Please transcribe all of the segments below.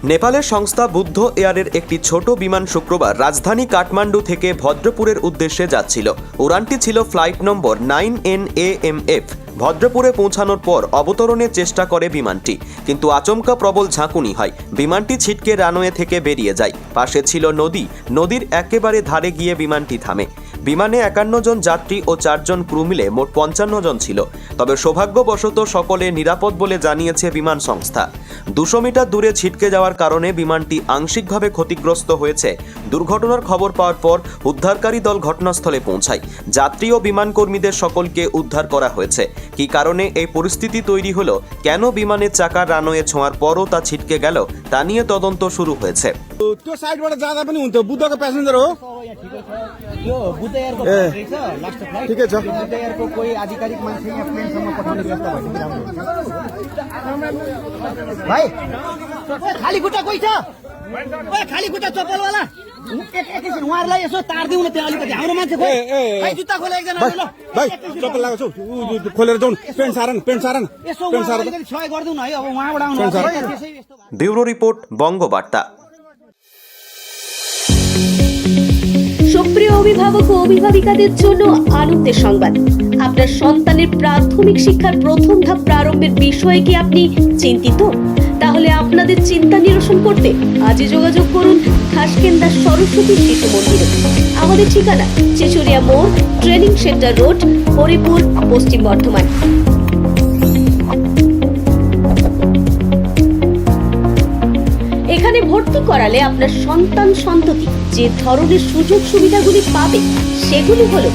নেপালের সংস্থা বুদ্ধ এয়ারের একটি ছোট বিমান শুক্রবার রাজধানী কাঠমান্ডু থেকে ভদ্রপুরের উদ্দেশ্যে যাচ্ছিল। উড়ানটি ছিল ফ্লাইট নম্বর 9NAMF। ভদ্রপুরে পৌঁছানোর পর অবতরণের চেষ্টা করে বিমানটি, কিন্তু আচমকা প্রবল ঝাঁকুনি হয়। বিমানটি ছিটকে রানওয়ে থেকে বেরিয়ে যায়। পাশে ছিল নদী, নদীর একেবারে ধারে গিয়ে বিমানটি থামে। বিমানে 51 জন যাত্রী ও 4 জন ক্রু মিলে মোট 55 জন ছিল। তবে সৌভাগ্যবশত সকলে নিরাপদ বলে জানিয়েছে বিমান সংস্থা। 200 মিটার দূরে ছিটকে যাওয়ার কারণে বিমানটি আংশিকভাবে ক্ষতিগ্রস্ত হয়েছে। দুর্ঘটনার খবর পাওয়ার পর উদ্ধারকারী দল ঘটনাস্থলে পৌঁছায়। যাত্রী ও বিমান কর্মীদের সকলকে উদ্ধার করা হয়েছে। কী কারণে এই পরিস্থিতি তৈরি হলো, কেন বিমানের চাকা রানওয়ে ছোঁয়ার পরও তা ছিটকে গেল, তা নিয়ে তদন্ত শুরু হয়েছে। त्यो साइडबाट जाँदा पनि हुन्थ्यो। बुद्धको प्यासेन्जर हो यो बुद्ध एयरको ए, फ्लाइट छ लास्ट फ्लाइट ठिकै छ। बुद्ध एयरको कोही आधिकारिक मान्छे यहाँ प्लेनसम्म पठाउने व्यवस्था भएको राम्रो हुन्छ। भाइ ओए खाली खुट्टा कोही छ? ओए खाली खुट्टा चप्पलवाला एकैछिन उहाँहरूलाई यसो तार्दिउँ न त्यहाँ अलिकति। हाम्रो मान्छे खोइ भाइ जुत्ता खोले एकजना ल भाइ चप्पल लगाएको छु खोलेर जाउँ। पेन्ट सारन यसो अलिकति सहयोग गरिदिउँ न है। अब उहाँबाट आउनु त्यसै यस्तो ব্যুরো রিপোর্ট, বঙ্গবার্তা। সুপ্রিয় অভিভাবক ও অভিভাবিকাদের জন্য আনন্দের সংবাদ। আপনার সন্তানের প্রাথমিক শিক্ষার প্রথম ধাপ প্রারম্ভের বিষয়ে কি আপনি চিন্তিত? তাহলে আপনাদের চিন্তা নিরসন করতে আজই যোগাযোগ করুন খাসকেন্দা সরস্বতী শিশু মন্দিরে। আমাদের ঠিকানা চেচুরিয়া মোড়, ট্রেনিং সেন্টার রোড, হরিপুর, পশ্চিম বর্ধমান। এখানে ভর্তি করালে আপনার সন্তান সন্ততি যে ধরনের সুযোগ সুবিধাগুলি পাবে সেগুলি হলো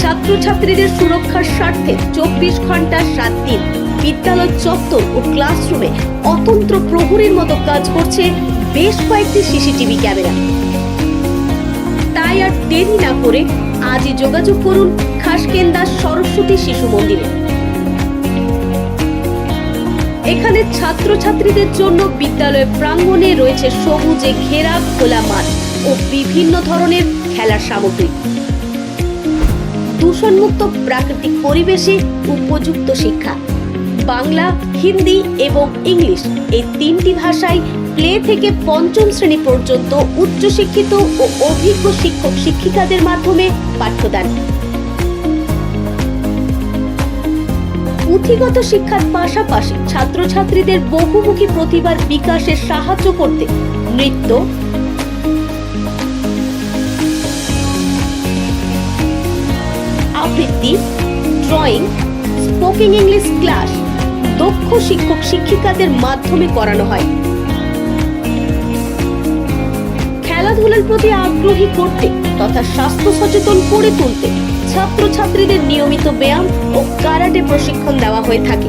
ছাত্রছাত্রীদের সুরক্ষার স্বার্থে 24 ঘন্টা 7 দিন বিদ্যালয় চত্বর ও ক্লাসরুমে অতন্ত্র প্রহরীর মতো কাজ করছে বেশ কয়েকটি সিসিটিভি ক্যামেরা। তাই আর দেরি না করে আজই যোগাযোগ করুন খাসকেন্দা সরস্বতী শিশু মন্দিরে। এখানে ছাত্রছাত্রীদের জন্য বিদ্যালয় প্রাঙ্গণে রয়েছে সবুজে ঘেরা খোলা মাঠ ও বিভিন্ন ধরনের খেলার সামগ্রী। দূষণমুক্ত প্রাকৃতিক পরিবেশে উপযুক্ত শিক্ষা, বাংলা, হিন্দি এবং ইংলিশ এই 3টি ভাষায় প্লে থেকে 5ম শ্রেণী পর্যন্ত উচ্চশিক্ষিত ও অভিজ্ঞ শিক্ষক শিক্ষিকাদের মাধ্যমে পাঠ্যদান। পুঁথিগত শিক্ষার পাশাপাশি ছাত্রছাত্রীদের বহুমুখী প্রতিভার বিকাশে সাহায্য করতে নৃত্য, আবৃত্তি, ড্রয়িং, স্পোকেন ইংলিশ ক্লাস দক্ষ শিক্ষক শিক্ষিকাদের মাধ্যমে করানো হয়। খেলাধুলার প্রতি আগ্রহী করতে তথা স্বাস্থ্য সচেতন করে তুলতে ছাত্রছাত্রীদের নিয়মিত ব্যায়াম ও কারাটে প্রশিক্ষণ দেওয়া হয়ে থাকে।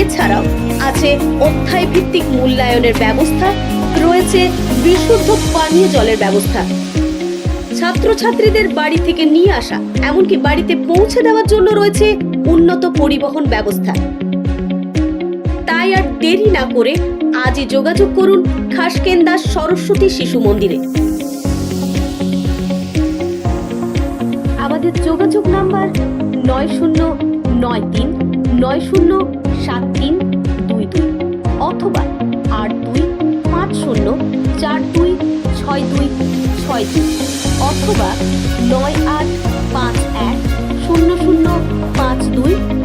এছাড়াও আছে অধ্যায় ভিত্তিক মূল্যায়নের ব্যবস্থা, রয়েছে বিশুদ্ধ পানীয় জলের ব্যবস্থা। ছাত্রছাত্রীদের বাড়ি থেকে নিয়ে আসা এমনকি বাড়িতে পৌঁছে দেওয়ার জন্য রয়েছে উন্নত পরিবহন ব্যবস্থা। তাই আর দেরি না করে আজই যোগাযোগ করুন খাসকেন্দা সরস্বতী শিশু মন্দিরে। আমাদের যোগাযোগ নাম্বার 9093907322 অথবা 8250426262 অথবা 98510052